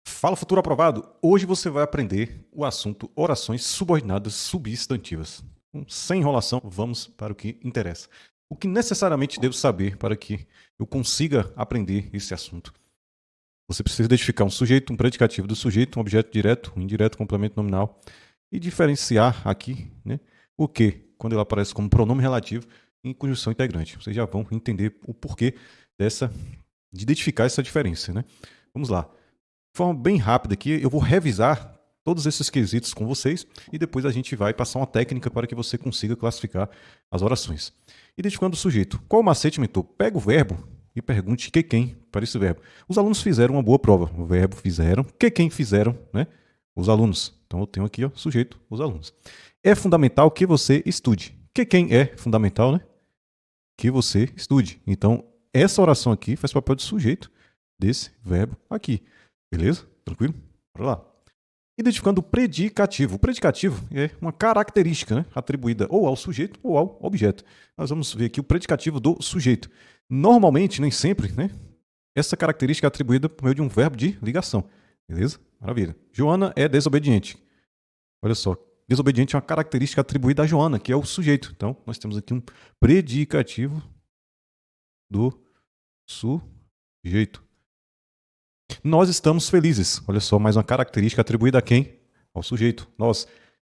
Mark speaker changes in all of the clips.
Speaker 1: Fala, futuro aprovado! Hoje você vai aprender o assunto orações subordinadas substantivas. Sem enrolação, vamos para o que interessa. O que necessariamente devo saber para que eu consiga aprender esse assunto? Você precisa identificar um sujeito, um predicativo do sujeito, um objeto direto, um indireto, complemento nominal e diferenciar aqui, né, o que, quando ele aparece como pronome relativo em conjunção integrante. Vocês já vão entender o porquê de identificar essa diferença, né? Vamos lá. De forma bem rápida aqui, eu vou revisar todos esses quesitos com vocês e depois a gente vai passar uma técnica para que você consiga classificar as orações. Identificando o sujeito. Qual o macete, mentor? Pega o verbo e pergunte que quem para esse verbo. Os alunos fizeram uma boa prova. O verbo fizeram. Que quem fizeram, né? Os alunos. Então eu tenho aqui, ó, sujeito, os alunos. É fundamental que você estude. Que quem é fundamental, né? Que você estude. Então, essa oração aqui faz papel de sujeito desse verbo aqui. Beleza? Tranquilo? Bora lá. Identificando o predicativo. O predicativo é uma característica, né, atribuída ou ao sujeito ou ao objeto. Nós vamos ver aqui o predicativo do sujeito. Normalmente, nem sempre, né, essa característica é atribuída por meio de um verbo de ligação. Beleza? Maravilha. Joana é desobediente. Olha só. Desobediente é uma característica atribuída a Joana, que é o sujeito. Então, nós temos aqui um predicativo do sujeito. Nós estamos felizes. Olha só, mais uma característica atribuída a quem? Ao sujeito. Nós.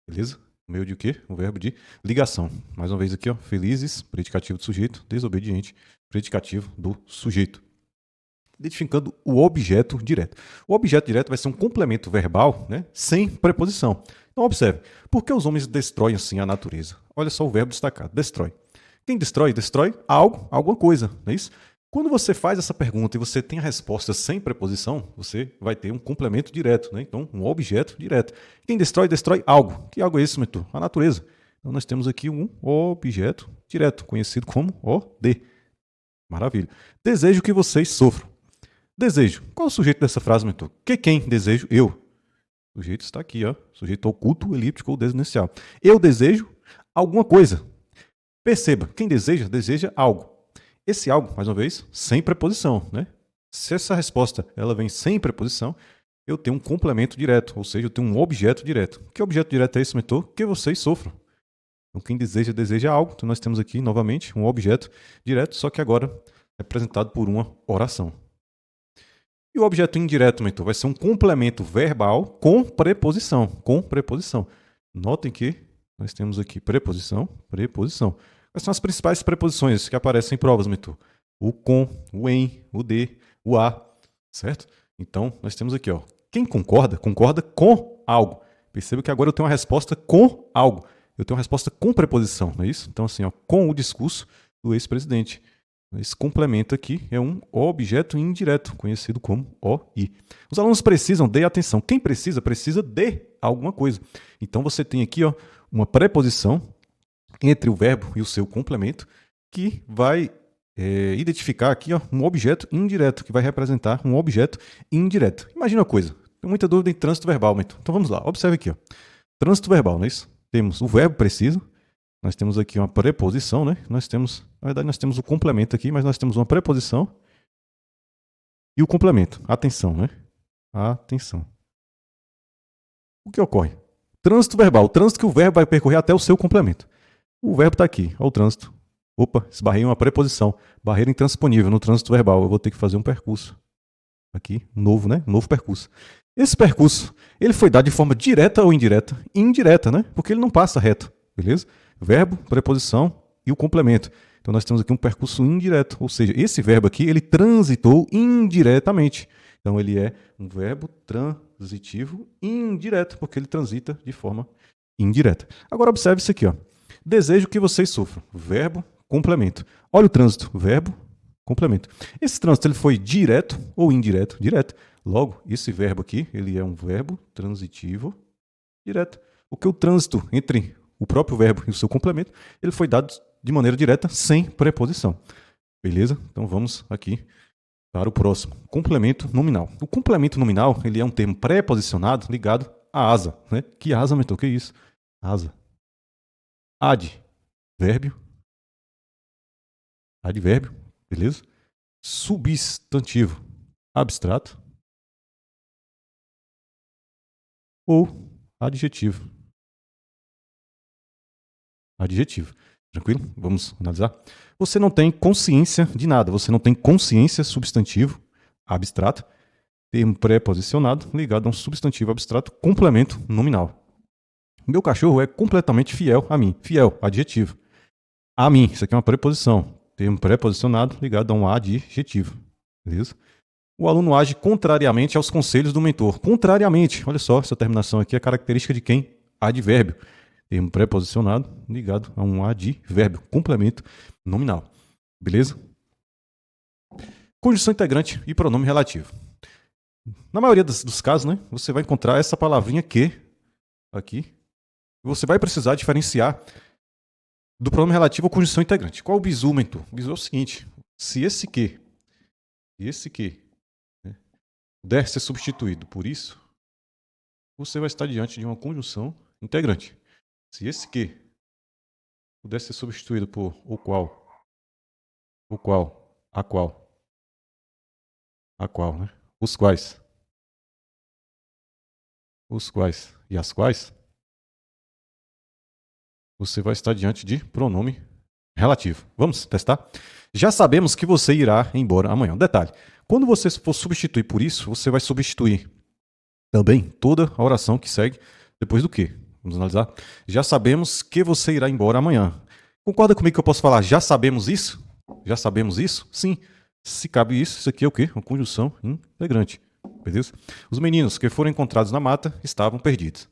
Speaker 1: Beleza? Meio de quê? O verbo de ligação. Mais uma vez aqui, ó. Felizes, predicativo do sujeito. Desobediente, predicativo do sujeito. Identificando o objeto direto. O objeto direto vai ser um complemento verbal, né, sem preposição. Então, observe. Por que os homens destroem assim a natureza? Olha só o verbo destacado. Destrói. Quem destrói? Destrói algo, alguma coisa, não é isso? Quando você faz essa pergunta e você tem a resposta sem preposição, você vai ter um complemento direto, né? Então, um objeto direto. Quem destrói, destrói algo. Que algo é esse, mentor? A natureza. Então, nós temos aqui um objeto direto, conhecido como OD. Maravilha. Desejo que vocês sofram. Desejo. Qual é o sujeito dessa frase, mentor? Que quem? Desejo? Eu. O sujeito está aqui, ó. Sujeito oculto, elíptico ou desinicial. Eu desejo alguma coisa. Perceba, quem deseja, deseja algo. Esse algo, mais uma vez, sem preposição, né? Se essa resposta ela vem sem preposição, eu tenho um complemento direto, ou seja, eu tenho um objeto direto. Que objeto direto é esse, mentor? Que vocês sofram. Então, quem deseja, deseja algo. Então, nós temos aqui, novamente, um objeto direto, só que agora representado por uma oração. E o objeto indireto, mentor, vai ser um complemento verbal com preposição. Com preposição. Notem que nós temos aqui preposição, preposição. Quais são as principais preposições que aparecem em provas, mentor? O com, o em, o de, o a, certo? Então, nós temos aqui, ó. Quem concorda, concorda com algo. Perceba que agora eu tenho uma resposta com algo. Eu tenho uma resposta com preposição, não é isso? Então, assim, ó, com o discurso do ex-presidente. Esse complemento aqui é um objeto indireto, conhecido como OI. Os alunos precisam de atenção. Quem precisa, precisa de alguma coisa. Então você tem aqui, ó, uma preposição entre o verbo e o seu complemento que vai identificar aqui, ó, um objeto indireto, que vai representar um objeto indireto. Imagina uma coisa. Tenho muita dúvida em trânsito verbal, então vamos lá. Observe aqui, ó. Trânsito verbal, não é isso? Temos o verbo preciso. Nós temos aqui uma preposição, né? Na verdade, nós temos o complemento aqui, mas nós temos uma preposição e o complemento. Atenção, né? Atenção. O que ocorre? Trânsito verbal. O trânsito que o verbo vai percorrer até o seu complemento. O verbo está aqui. Olha o trânsito. Opa, esbarrei uma preposição. Barreira intransponível no trânsito verbal. Eu vou ter que fazer um percurso. Aqui, novo, né? Um novo percurso. Esse percurso, ele foi dado de forma direta ou indireta? Indireta, né? Porque ele não passa reto, beleza? Verbo, preposição e o complemento. Então nós temos aqui um percurso indireto, ou seja, esse verbo aqui ele transitou indiretamente. Então ele é um verbo transitivo indireto, porque ele transita de forma indireta. Agora observe isso aqui, ó. Desejo que vocês sofram. Verbo, complemento. Olha o trânsito. Verbo, complemento. Esse trânsito ele foi direto ou indireto? Direto. Logo, esse verbo aqui, ele é um verbo transitivo direto. Porque o trânsito entre o próprio verbo e o seu complemento, ele foi dado de maneira direta, sem preposição. Beleza? Então vamos aqui para o próximo. Complemento nominal. O complemento nominal, ele é um termo pré-posicionado ligado à asa. Né? Que asa, mentor? Que isso? Asa. Ad. Vérbio. Advérbio. Beleza? Substantivo. Abstrato. ou adjetivo. Adjetivo. Tranquilo? Vamos analisar? Você não tem consciência de nada. Você não tem consciência, substantivo, abstrato, termo preposicionado ligado a um substantivo abstrato, complemento nominal. Meu cachorro é completamente fiel a mim. Fiel, adjetivo. A mim, isso aqui é uma preposição. Termo preposicionado ligado a um adjetivo. Beleza? O aluno age contrariamente aos conselhos do mentor. Contrariamente. Olha só, essa terminação aqui é característica de quem? Advérbio. Termo preposicionado ligado a um advérbio. Complemento nominal. Beleza? Conjunção integrante e pronome relativo. Na maioria dos casos, né, você vai encontrar essa palavrinha que aqui. Você vai precisar diferenciar do pronome relativo à conjunção integrante. Qual o bizu, mentor? O bizu é o seguinte: se esse que né, puder ser substituído por isso, você vai estar diante de uma conjunção integrante. Se esse que puder ser substituído por o qual, a qual, né? Os quais e as quais, você vai estar diante de pronome relativo. Vamos testar? Já sabemos que você irá embora amanhã. Detalhe: quando você for substituir por isso, você vai substituir também toda a oração que segue depois do que? Vamos analisar? Já sabemos que você irá embora amanhã. Concorda comigo que eu posso falar já sabemos isso? Já sabemos isso? Sim. Se cabe isso aqui é o quê? Uma conjunção integrante. Beleza? Os meninos que foram encontrados na mata estavam perdidos.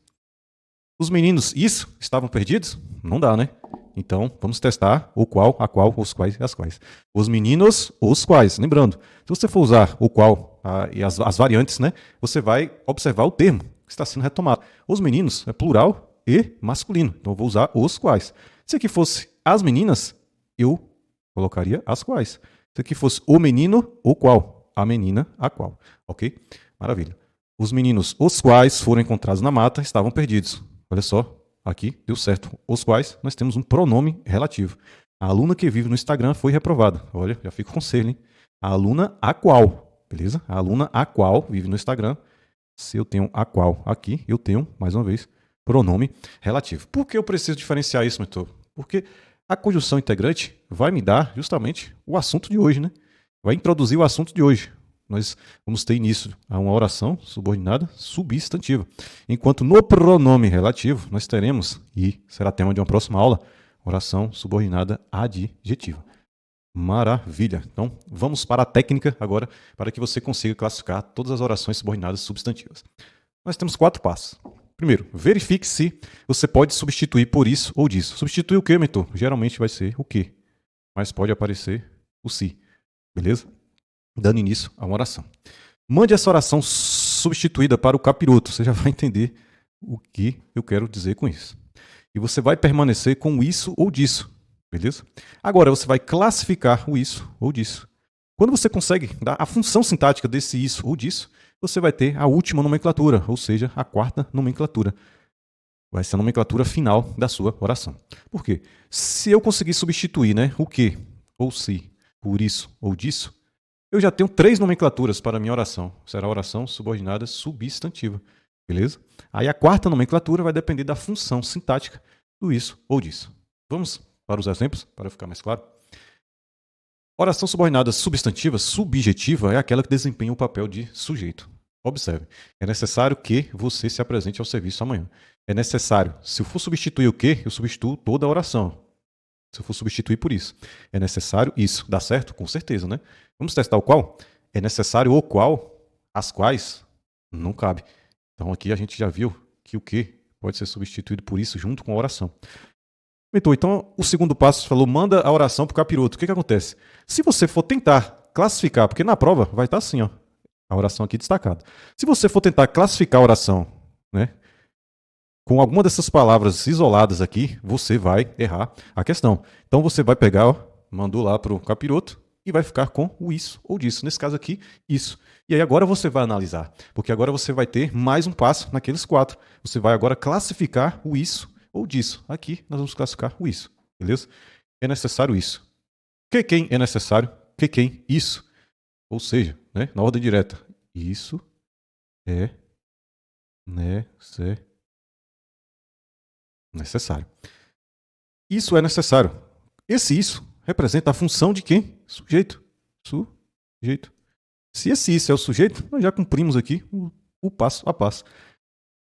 Speaker 1: Os meninos, isso, estavam perdidos? Não dá, né? Então, vamos testar o qual, a qual, os quais e as quais. Os meninos, os quais. Lembrando, se você for usar o qual e as variantes, né, você vai observar o termo que está sendo retomado. Os meninos é plural e masculino. Então, eu vou usar os quais. Se aqui fosse as meninas, eu colocaria as quais. Se aqui fosse o menino, o qual. A menina, a qual. Ok? Maravilha. Os meninos, os quais foram encontrados na mata, estavam perdidos. Olha só, aqui deu certo. Os quais nós temos um pronome relativo. A aluna que vive no Instagram foi reprovada. Olha, já fica o conselho, hein? A aluna a qual, beleza? A aluna a qual vive no Instagram. Se eu tenho a qual aqui, eu tenho, mais uma vez, pronome relativo. Por que eu preciso diferenciar isso, mentor? Porque a conjunção integrante vai me dar justamente o assunto de hoje, né? Vai introduzir o assunto de hoje. Nós vamos ter início a uma oração subordinada substantiva. Enquanto no pronome relativo, nós teremos, e será tema de uma próxima aula, oração subordinada adjetiva. Maravilha. Então, vamos para a técnica agora, para que você consiga classificar todas as orações subordinadas substantivas. Nós temos 4 passos. Primeiro, verifique se você pode substituir por isso ou disso. Substituir o que, mentor? Geralmente vai ser o que, mas pode aparecer o se. Beleza? Dando início a uma oração. Mande essa oração substituída para o capiroto. Você já vai entender o que eu quero dizer com isso. E você vai permanecer com isso ou disso. Beleza? Agora você vai classificar o isso ou disso. Quando você consegue dar a função sintática desse isso ou disso, você vai ter a última nomenclatura, ou seja, a 4ª nomenclatura. Vai ser a nomenclatura final da sua oração. Por quê? Se eu conseguir substituir, né, o que ou se por isso ou disso, eu já tenho 3 nomenclaturas para a minha oração. Será a oração subordinada substantiva. Beleza? Aí a 4ª nomenclatura vai depender da função sintática do isso ou disso. Vamos para os exemplos, para ficar mais claro? Oração subordinada substantiva, subjetiva, é aquela que desempenha o papel de sujeito. Observe, é necessário que você se apresente ao serviço amanhã. É necessário, se eu for substituir o quê? Eu substituo toda a oração. Se eu for substituir por isso. É necessário isso. Dá certo? Com certeza, né? Vamos testar o qual? É necessário o qual, as quais, não cabe. Então aqui a gente já viu que o que pode ser substituído por isso junto com a oração. Então o segundo passo falou, manda a oração para o capiroto. O que acontece? Se você for tentar classificar, porque na prova vai estar assim, ó, a oração aqui destacada. Se você for tentar classificar a oração, né, com alguma dessas palavras isoladas aqui, você vai errar a questão. Então você vai pegar, ó, mandou lá para o capiroto e vai ficar com o isso ou disso. Nesse caso aqui, isso. E aí agora você vai analisar, porque agora você vai ter mais um passo naqueles 4. Você vai agora classificar o isso ou disso. Aqui nós vamos classificar o isso, beleza? É necessário isso. Que quem é necessário? Que quem? Isso. Ou seja, né, na ordem direta, isso é Necessário. Isso é necessário. Esse isso representa a função de quem? Sujeito. Sujeito. Se esse isso é o sujeito, nós já cumprimos aqui o passo a passo.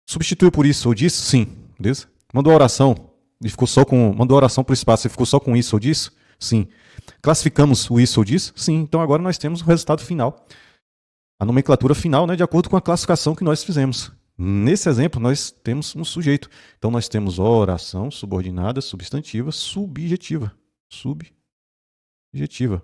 Speaker 1: Substituiu por isso ou disso? Sim. Beleza? Mandou a oração e ficou só com. Mandou a oração para o espaço e ficou só com isso ou disso? Sim. Classificamos o isso ou disso? Sim. Então agora nós temos o resultado final. A nomenclatura final, né, de acordo com a classificação que nós fizemos. Nesse exemplo, nós temos um sujeito. Então nós temos oração subordinada, substantiva, subjetiva. Subjetiva.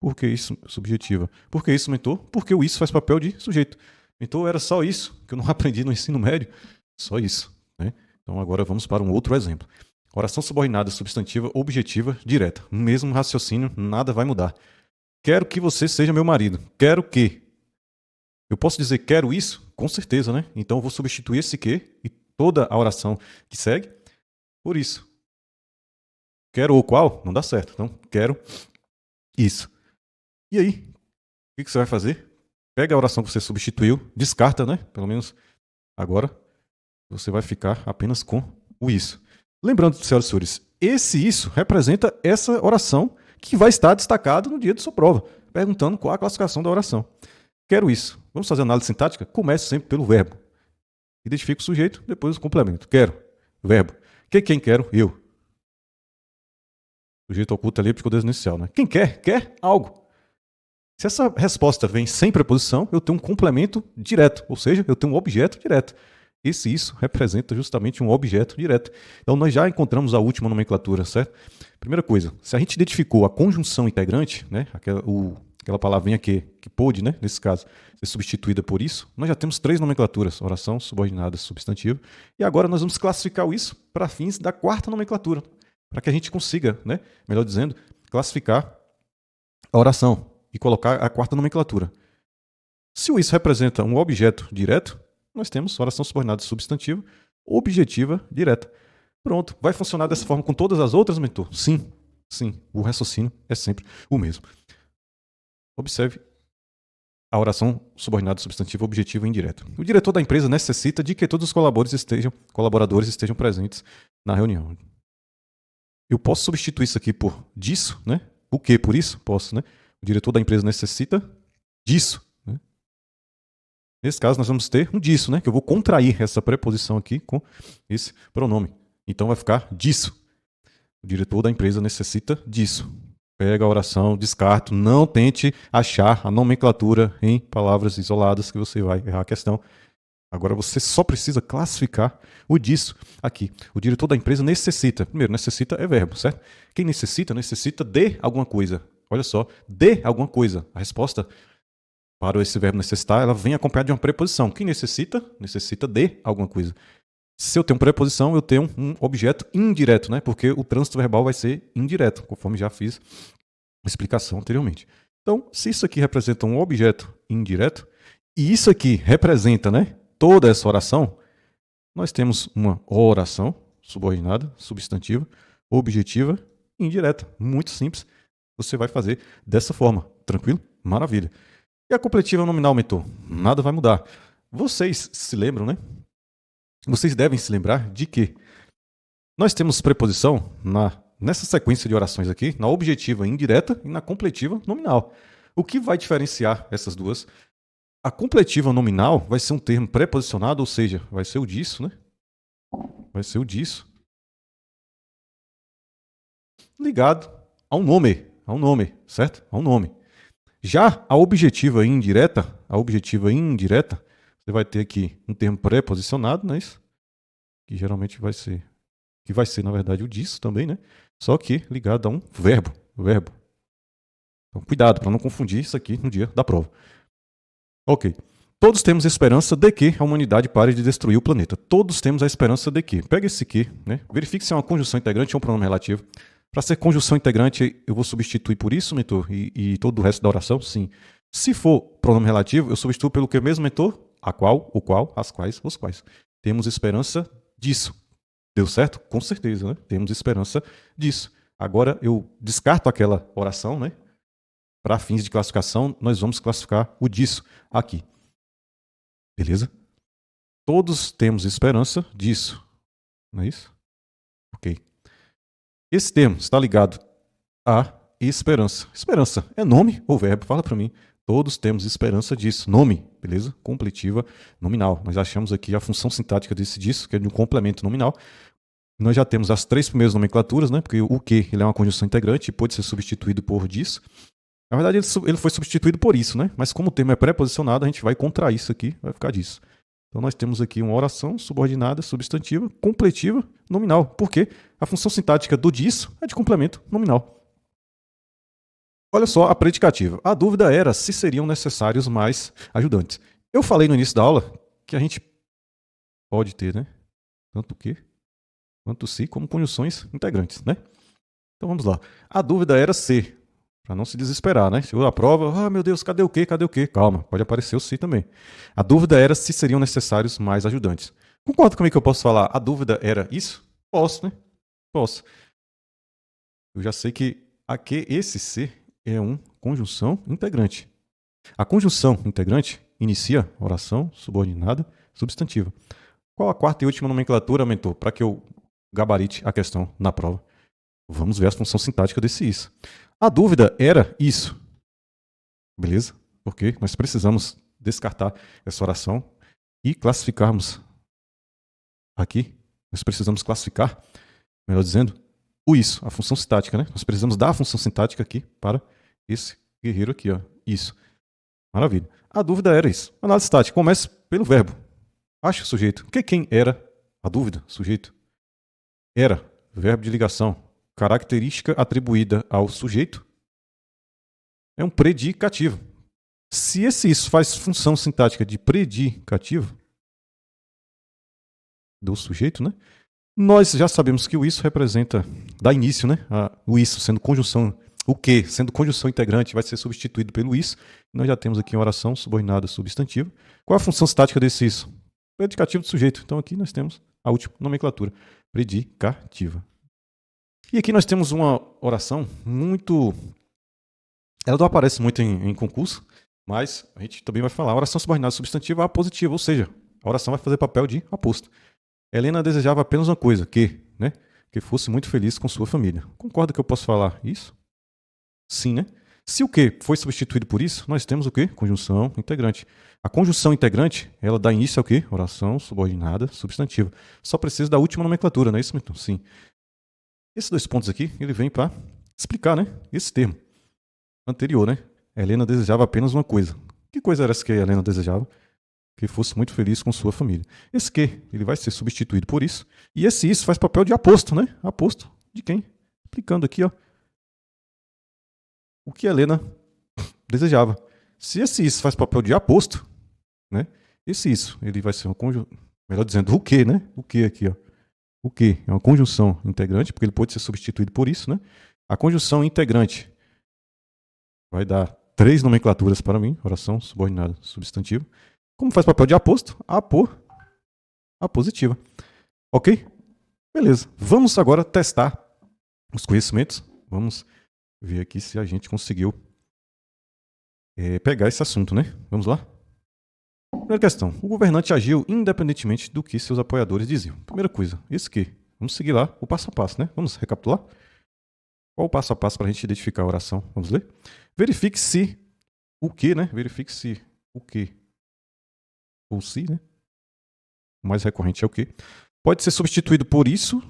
Speaker 1: Por que isso subjetiva? Por que isso, mentor? Porque o isso faz papel de sujeito. Mentor, era só isso que eu não aprendi no ensino médio. Só isso. Né? Então agora vamos para um outro exemplo. Oração subordinada, substantiva, objetiva, direta. Mesmo raciocínio, nada vai mudar. Quero que você seja meu marido. Quero que. Eu posso dizer quero isso? Com certeza, né? Então eu vou substituir esse que e toda a oração que segue por isso. Quero o qual? Não dá certo. Então, quero isso. E aí? O que você vai fazer? Pega a oração que você substituiu, descarta, né? Pelo menos agora você vai ficar apenas com o isso. Lembrando, senhoras e senhores, esse isso representa essa oração que vai estar destacado no dia de sua prova, perguntando qual a classificação da oração. Quero isso. Vamos fazer análise sintática? Comece sempre pelo verbo. Identifica o sujeito, depois o complemento. Quero. Verbo. Quem quero? Eu. Sujeito oculto ali, porque o Deus inicial, né? Quem quer? Quer algo. Se essa resposta vem sem preposição, eu tenho um complemento direto, ou seja, eu tenho um objeto direto. Isso representa justamente um objeto direto. Então nós já encontramos a última nomenclatura, certo? Primeira coisa, se a gente identificou a conjunção integrante, né, aquela palavrinha que pôde, né, nesse caso, ser substituída por isso, nós já temos 3 nomenclaturas, oração, subordinada, substantivo, e agora nós vamos classificar isso para fins da 4ª nomenclatura, para que a gente consiga, né, melhor dizendo, classificar a oração e colocar a 4ª nomenclatura. Se o isso representa um objeto direto, nós temos oração subordinada substantiva, objetiva direta. Pronto. Vai funcionar dessa forma com todas as outras, mentor? Sim. O raciocínio é sempre o mesmo. Observe a oração subordinada substantiva, objetiva e indireta. O diretor da empresa necessita de que todos os colaboradores estejam presentes na reunião. Eu posso substituir isso aqui por disso, né? O que por isso? Posso, né? O diretor da empresa necessita disso. Né? Nesse caso, nós vamos ter um disso, né? Que eu vou contrair essa preposição aqui com esse pronome. Então vai ficar disso. O diretor da empresa necessita disso. Pega a oração, descarta, não tente achar a nomenclatura em palavras isoladas que você vai errar a questão. Agora você só precisa classificar o disso aqui. O diretor da empresa necessita. Primeiro, necessita é verbo, certo? Quem necessita de alguma coisa. Olha só, de alguma coisa. A resposta para esse verbo necessitar, ela vem acompanhada de uma preposição. Quem necessita de alguma coisa. Se eu tenho preposição, eu tenho um objeto indireto, né? Porque o trânsito verbal vai ser indireto, conforme já fiz a explicação anteriormente. Então, se isso aqui representa um objeto indireto, e isso aqui representa, né, toda essa oração, nós temos uma oração subordinada, substantiva, objetiva e indireta. Muito simples. Você vai fazer dessa forma. Tranquilo? Maravilha. E a completiva nominal, mentor? Nada vai mudar. Vocês se lembram, né? Vocês devem se lembrar de que nós temos preposição nessa sequência de orações aqui, na objetiva indireta e na completiva nominal. O que vai diferenciar essas duas? A completiva nominal vai ser um termo preposicionado, ou seja, vai ser o disso, né? Vai ser o disso ligado a um nome, certo? A um nome. Já a objetiva indireta, você vai ter aqui um termo preposicionado, não é isso? Que geralmente vai ser, na verdade, o disso também, né? Só que ligado a um verbo. Então, cuidado para não confundir isso aqui no dia da prova. Ok. Todos temos esperança de que a humanidade pare de destruir o planeta. Todos temos a esperança de que. Pega esse que, né? Verifique se é uma conjunção integrante ou um pronome relativo. Para ser conjunção integrante, eu vou substituir por isso, mentor, e todo o resto da oração? Sim. Se for pronome relativo, eu substituo pelo que mesmo, mentor? A qual, o qual, as quais, os quais. Temos esperança disso. Deu certo? Com certeza, né? Temos esperança disso. Agora eu descarto aquela oração, né? Para fins de classificação, nós vamos classificar o disso aqui. Beleza? Todos temos esperança disso. Não é isso? Ok. Esse termo está ligado a esperança. Esperança é nome ou verbo? Fala para mim. Todos temos esperança disso. Nome, beleza? Completiva nominal. Nós achamos aqui a função sintática disso, que é de um complemento nominal. Nós já temos as três primeiras nomenclaturas, né? Porque o que ele é uma conjunção integrante e pode ser substituído por disso. Na verdade, ele foi substituído por isso, né? Mas como o termo é preposicionado, a gente vai contrair isso aqui, vai ficar disso. Então nós temos aqui uma oração subordinada, substantiva, completiva, nominal. Por quê? A função sintática do disso é de complemento nominal. Olha só a predicativa. A dúvida era se seriam necessários mais ajudantes. Eu falei no início da aula que a gente pode ter, né? Tanto o que quanto se, como conjunções integrantes, né? Então vamos lá. A dúvida era se, para não se desesperar, né? Chegou a prova, meu Deus, cadê o quê? Cadê o quê? Calma, pode aparecer o se também. A dúvida era se seriam necessários mais ajudantes. Concorda comigo que eu posso falar? A dúvida era isso? Posso, né? Posso. Eu já sei que aqui esse se é uma conjunção integrante. A conjunção integrante inicia oração subordinada substantiva. Qual a quarta e última nomenclatura, mentor, para que eu gabarite a questão na prova? Vamos ver a função sintática desse isso. A dúvida era isso. Beleza? Porque nós precisamos descartar essa oração e classificarmos aqui. Nós precisamos classificar, melhor dizendo, o isso, a função sintática, né? Nós precisamos dar a função sintática aqui para esse guerreiro aqui, ó. Isso. Maravilha. A dúvida era isso. Análise estática. Começa pelo verbo. Acha o sujeito. Quem era a dúvida? Sujeito. Era. Verbo de ligação. Característica atribuída ao sujeito. É um predicativo. Se esse isso faz função sintática de predicativo do sujeito, né? Nós já sabemos que o isso representa, dá início, né? O isso sendo conjunção, o que sendo conjunção integrante vai ser substituído pelo isso. Nós já temos aqui uma oração subordinada substantiva. Qual é a função sintática desse isso? Predicativo do sujeito. Então aqui nós temos a última nomenclatura, predicativa. E aqui nós temos uma oração muito... Ela não aparece muito em concurso, mas a gente também vai falar. A oração subordinada substantiva apositiva, ou seja, a oração vai fazer papel de aposto. Helena desejava apenas uma coisa, né? Que fosse muito feliz com sua família. Concorda que eu posso falar isso? Sim, né? Se o que foi substituído por isso, nós temos o quê? Conjunção integrante. A conjunção integrante, ela dá início ao quê? Oração subordinada substantiva. Só precisa da última nomenclatura, não é isso, Milton? Sim. Esses dois pontos aqui, ele vem para explicar, né? Esse termo anterior, né? Helena desejava apenas uma coisa. Que coisa era essa que a Helena desejava? Que fosse muito feliz com sua família. Esse que, ele vai ser substituído por isso. E esse isso faz papel de aposto, né? Aposto de quem? Aplicando aqui, ó. O que a Helena desejava. Se esse isso faz papel de aposto, né? Esse isso, ele vai ser uma conjunção. Melhor dizendo, o que, né? O que aqui, ó. O que é uma conjunção integrante, porque ele pode ser substituído por isso, né? A conjunção integrante vai dar 3 nomenclaturas para mim. Oração subordinada substantivo. Como faz papel de aposto? Apositiva. Ok? Beleza. Vamos agora testar os conhecimentos. Vamos ver aqui se a gente conseguiu pegar esse assunto, né? Vamos lá? Primeira questão. O governante agiu independentemente do que seus apoiadores diziam. Primeira coisa, esse que? Vamos seguir lá o passo a passo, né? Vamos recapitular? Qual o passo a passo para a gente identificar a oração? Vamos ler? Verifique se o que, né? Verifique se o que ou se, né? O mais recorrente é o que. Pode ser substituído por isso,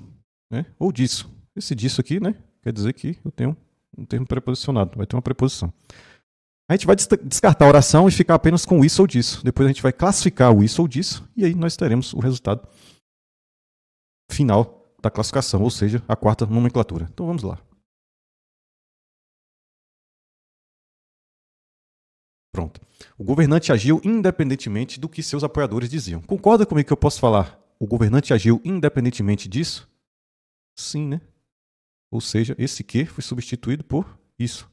Speaker 1: né? Ou disso. Esse disso aqui, né? Quer dizer que eu tenho um termo preposicionado, vai ter uma preposição. A gente vai descartar a oração e ficar apenas com isso ou disso. Depois a gente vai classificar o isso ou disso e aí nós teremos o resultado final da classificação, ou seja, a quarta nomenclatura. Então vamos lá. Pronto. O governante agiu independentemente do que seus apoiadores diziam. Concorda comigo que eu posso falar? O governante agiu independentemente disso? Sim, né? Ou seja, esse que foi substituído por isso.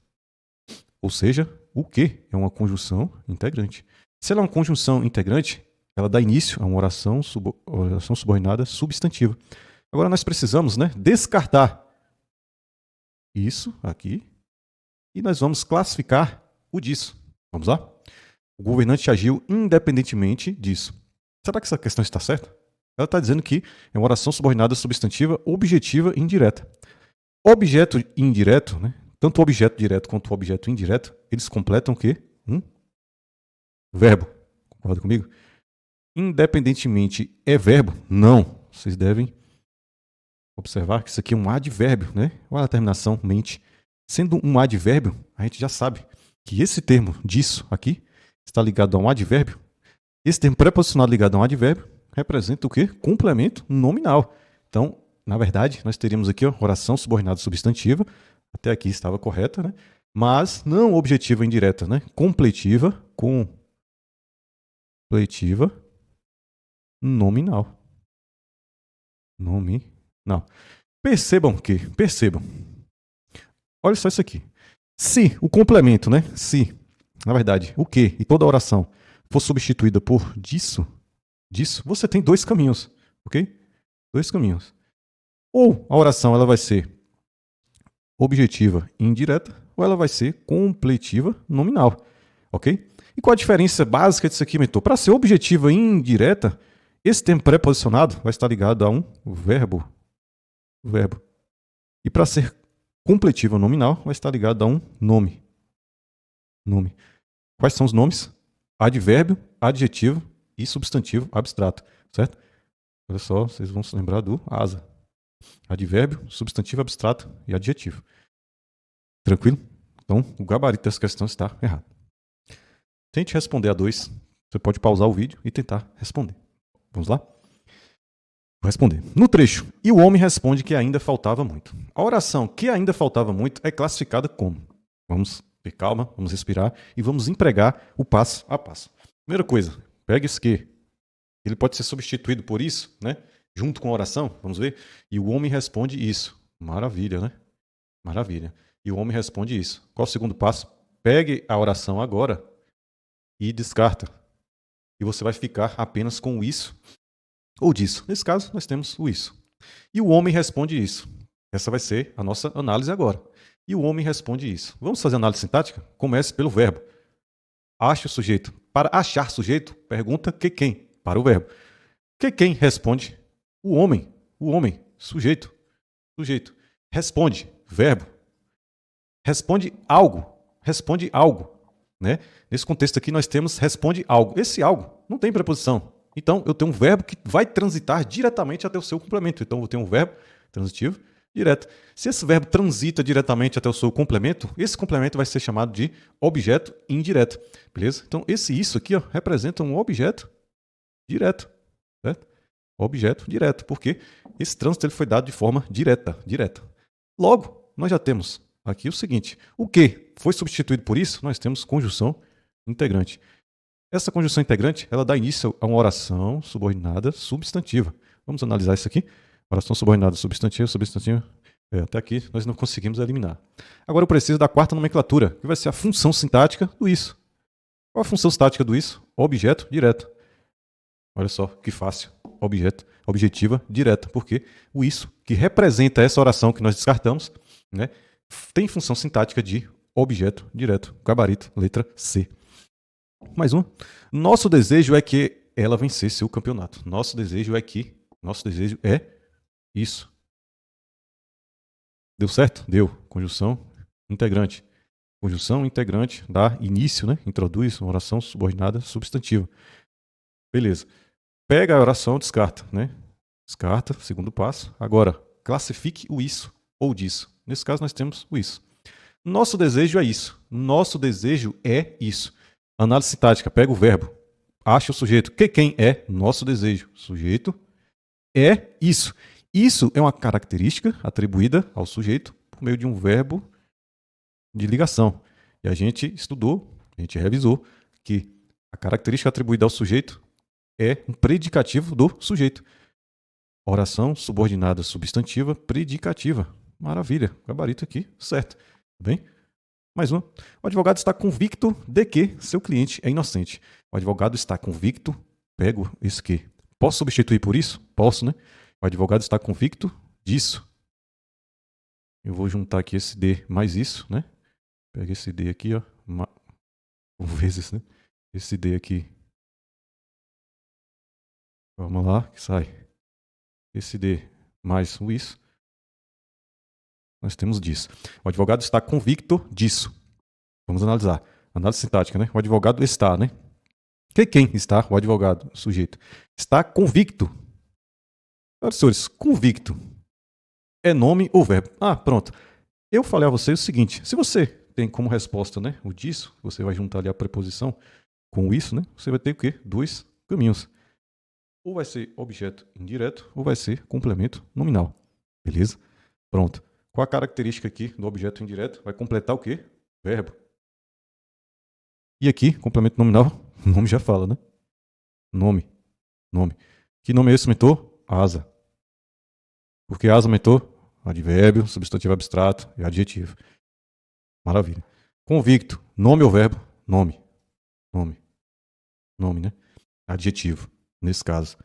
Speaker 1: Ou seja, o que é uma conjunção integrante. Se ela é uma conjunção integrante, ela dá início a uma oração subordinada substantiva. Agora nós precisamos, né, descartar isso aqui e nós vamos classificar o disso. Vamos lá? O governante agiu independentemente disso. Será que essa questão está certa? Ela está dizendo que é uma oração subordinada substantiva objetiva e indireta. Objeto indireto, né? Tanto o objeto direto quanto o objeto indireto, eles completam o quê? Um verbo. Concorda comigo? Independentemente é verbo? Não. Vocês devem observar que isso aqui é um advérbio, né? Olha a terminação, mente. Sendo um advérbio, a gente já sabe que esse termo disso aqui está ligado a um advérbio. Esse termo preposicionado ligado a um advérbio representa o quê? Complemento nominal. Então, na verdade, nós teríamos aqui ó, oração subordinada substantiva. Até aqui estava correta, né? Mas não objetiva indireta, né? Completiva nominal. Nominal. Percebam. Olha só isso aqui. Se o complemento, né? Se, na verdade, o que e toda oração for substituída por disso, você tem dois caminhos, ok? Dois caminhos. Ou a oração ela vai ser objetiva indireta, ou ela vai ser completiva nominal, ok? E qual a diferença básica disso aqui, mentor? Para ser objetiva indireta, esse termo preposicionado vai estar ligado a um verbo. E para ser completiva nominal, vai estar ligado a um nome. Quais são os nomes? Advérbio, adjetivo e substantivo abstrato, certo? Olha só, vocês vão se lembrar do asa. Advérbio, substantivo abstrato e adjetivo. Tranquilo? Então, o gabarito dessa questão está errado. Tente responder a 2. Você pode pausar o vídeo e tentar responder. Vamos lá? Vou responder. No trecho, e o homem responde que ainda faltava muito. A oração que ainda faltava muito é classificada como? Vamos ter calma, vamos respirar e vamos empregar o passo a passo. Primeira coisa, pega esse que. Ele pode ser substituído por isso, né? Junto com a oração, vamos ver. E o homem responde isso. Maravilha, né? Maravilha. E o homem responde isso. Qual o segundo passo? Pegue a oração agora e descarta. E você vai ficar apenas com o isso ou disso. Nesse caso, nós temos o isso. E o homem responde isso. Essa vai ser a nossa análise agora. E o homem responde isso. Vamos fazer análise sintática? Comece pelo verbo. Ache o sujeito. Para achar sujeito, pergunta que quem? Para o verbo. Que quem responde? O homem. O homem. Sujeito. Responde. Verbo. Responde algo. Né? Nesse contexto aqui, nós temos responde algo. Esse algo não tem preposição. Então, eu tenho um verbo que vai transitar diretamente até o seu complemento. Então, eu tenho um verbo transitivo direto. Se esse verbo transita diretamente até o seu complemento, esse complemento vai ser chamado de objeto indireto. Beleza? Então, isso aqui ó, representa um objeto direto. Certo? Objeto direto. Porque esse trânsito ele foi dado de forma direta. Logo, nós já temos aqui o seguinte. O que foi substituído por isso, nós temos conjunção integrante. Essa conjunção integrante, ela dá início a uma oração subordinada substantiva. Vamos analisar isso aqui. Oração subordinada substantiva. Até aqui nós não conseguimos eliminar. Agora eu preciso da quarta nomenclatura, que vai ser a função sintática do isso. Qual a função sintática do isso? Objeto direto. Olha só que fácil. Objetiva direta. Porque o isso, que representa essa oração que nós descartamos, né, tem função sintática de objeto direto. Gabarito, letra C. Mais um. Nosso desejo é que ela vencesse o campeonato. Nosso desejo é isso. Deu certo? Deu. Conjunção integrante. Conjunção integrante dá início, né? Introduz uma oração subordinada substantiva. Beleza. Pega a oração, descarta, né? Descarta, segundo passo. Agora, classifique o isso ou disso. Nesse caso, nós temos o isso. Nosso desejo é isso. Nosso desejo é isso. Análise sintática, pega o verbo, acha o sujeito. Quem é? Nosso desejo. Sujeito é isso. Isso é uma característica atribuída ao sujeito por meio de um verbo de ligação. E a gente estudou, a gente revisou que a característica atribuída ao sujeito é um predicativo do sujeito. Oração subordinada substantiva predicativa. Maravilha, gabarito aqui, certo. Tudo bem? Mais um. O advogado está convicto de que seu cliente é inocente. O advogado está convicto, pego isso que. Posso substituir por isso? Posso, né? O advogado está convicto disso. Eu vou juntar aqui esse D mais isso, né? Pega esse D aqui, ó. Vezes, né? Esse D aqui Vamos lá, que sai esse D mais o isso. Nós temos disso. O advogado está convicto disso. Vamos analisar. Análise sintática, né? O advogado está, né? Quem está? O advogado, o sujeito. Está convicto. Olha, senhores, convicto é nome ou verbo? Ah, pronto. Eu falei a vocês o seguinte: se você tem como resposta, né, o disso, você vai juntar ali a preposição com o isso, né? Você vai ter o quê? Dois caminhos. Ou vai ser objeto indireto, ou vai ser complemento nominal. Beleza? Pronto. Qual a característica aqui do objeto indireto? Vai completar o quê? Verbo. E aqui, complemento nominal, o nome já fala, né? Nome. Que nome é esse, mentor? Asa. Por que asa, mentor? Advérbio, substantivo abstrato e adjetivo. Maravilha. Convicto. Nome ou verbo? Nome, né? Adjetivo, nesse caso.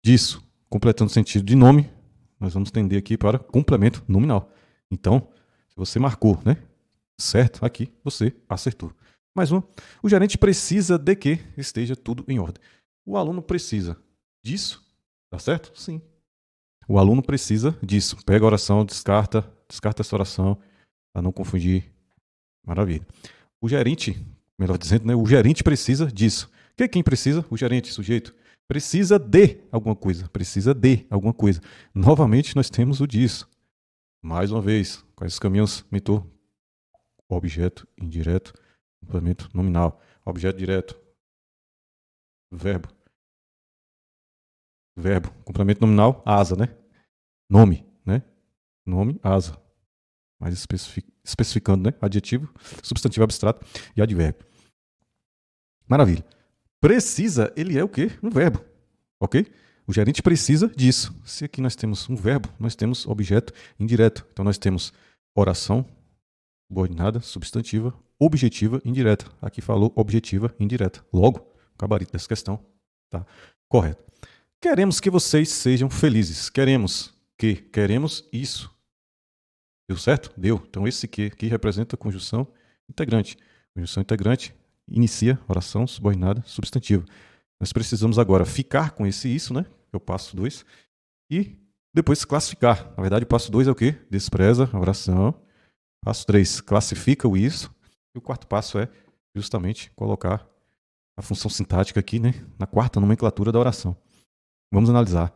Speaker 1: Disso, completando o sentido de nome, nós vamos tender aqui para complemento nominal. Então, se você marcou, né? Certo, aqui você acertou. Mais uma. O gerente precisa de que esteja tudo em ordem. O aluno precisa disso, tá certo? Sim. O aluno precisa disso. Pega a oração, descarta essa oração, para não confundir. Maravilha. O gerente, melhor dizendo, né? O gerente precisa disso. Quem precisa? O gerente, sujeito. Precisa de alguma coisa. Novamente, nós temos o disso. Mais uma vez, quais os caminhos, mentor? Objeto indireto, complemento nominal. Objeto direto, verbo, complemento nominal, asa, né? Nome, né? Nome, asa. Mais especificando, né? Adjetivo, substantivo abstrato e advérbio. Maravilha. Precisa, ele é o quê? Um verbo, ok? O gerente precisa disso. Se aqui nós temos um verbo, nós temos objeto indireto. Então nós temos oração subordinada, substantiva, objetiva, indireta. Aqui falou objetiva, indireta. Logo, o gabarito dessa questão tá correto. Queremos que vocês sejam felizes. Queremos isso. Deu certo? Deu. Então esse que aqui representa a conjunção integrante. Conjunção integrante inicia oração subordinada, substantiva. Nós precisamos agora ficar com esse isso, né? É o passo 2. E depois classificar. Na verdade, o passo 2 é o quê? Despreza a oração. Passo 3, classifica o isso. E o quarto passo é justamente colocar a função sintática aqui, né, na quarta nomenclatura da oração. Vamos analisar.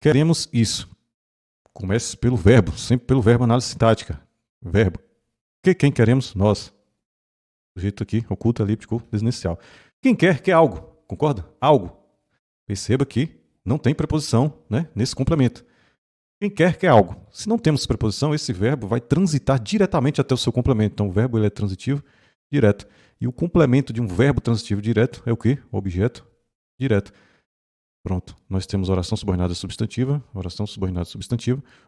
Speaker 1: Queremos isso. Comece pelo verbo, sempre pelo verbo, análise sintática. Verbo. Quem queremos? Nós. Sujeito aqui, oculto, elíptico, desinicial. Quem quer algo. Concorda? Algo. Perceba que não tem preposição, né, nesse complemento. Quem quer algo. Se não temos preposição, esse verbo vai transitar diretamente até o seu complemento. Então, o verbo ele é transitivo direto. E o complemento de um verbo transitivo direto é o quê? O objeto direto. Pronto. Nós temos oração subordinada substantiva,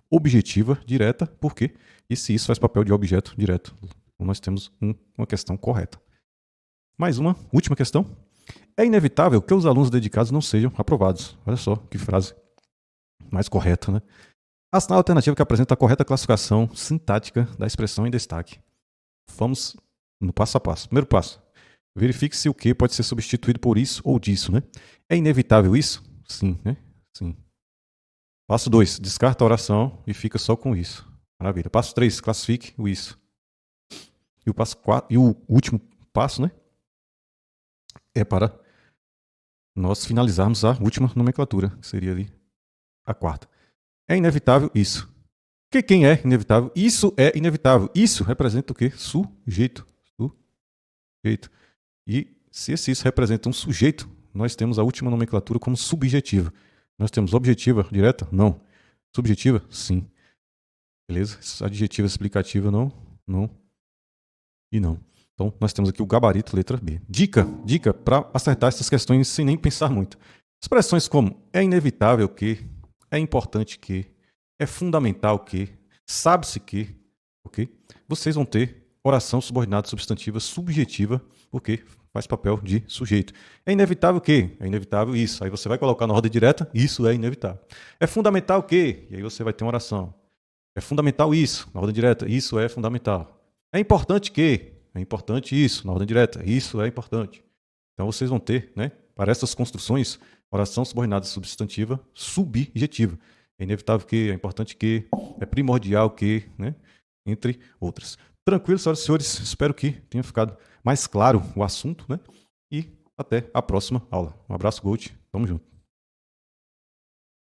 Speaker 1: objetiva direta. Por quê? E se isso faz papel de objeto direto? Então, nós temos uma questão correta. Mais uma, última questão. É inevitável que os alunos dedicados não sejam aprovados. Olha só que frase mais correta, né? Assinale a alternativa que apresenta a correta classificação sintática da expressão em destaque. Vamos no passo a passo. Primeiro passo. Verifique se o que pode ser substituído por isso ou disso, né? É inevitável isso? Sim, né? Sim. Passo 2. Descarta a oração e fica só com isso. Maravilha. Passo 3. Classifique o isso. E o passo 4, e o último passo, né? É para nós finalizarmos a última nomenclatura, que seria ali a quarta. É inevitável isso. Quem é inevitável? Isso é inevitável. Isso representa o quê? Sujeito. E se esse isso representa um sujeito, nós temos a última nomenclatura como subjetiva. Nós temos objetiva direta? Não. Subjetiva? Sim. Beleza? Adjetiva explicativa? Não. E não. Então, nós temos aqui o gabarito, letra B. Dica para acertar essas questões sem nem pensar muito. Expressões como é inevitável que, é importante que, é fundamental que, sabe-se que, ok? Vocês vão ter oração subordinada substantiva subjetiva, porque faz papel de sujeito. É inevitável que? É inevitável isso. Aí você vai colocar na ordem direta, isso é inevitável. É fundamental que? E aí você vai ter uma oração. É fundamental isso, na ordem direta, isso é fundamental. É importante que? É importante isso, na ordem direta, isso é importante. Então vocês vão ter, né, Para essas construções, oração subordinada substantiva, subjetiva. É inevitável que, é importante que, é primordial que, né? Entre outras. Tranquilo, senhoras e senhores, espero que tenha ficado mais claro o assunto, né? E até a próxima aula. Um abraço, Gold. Tamo junto.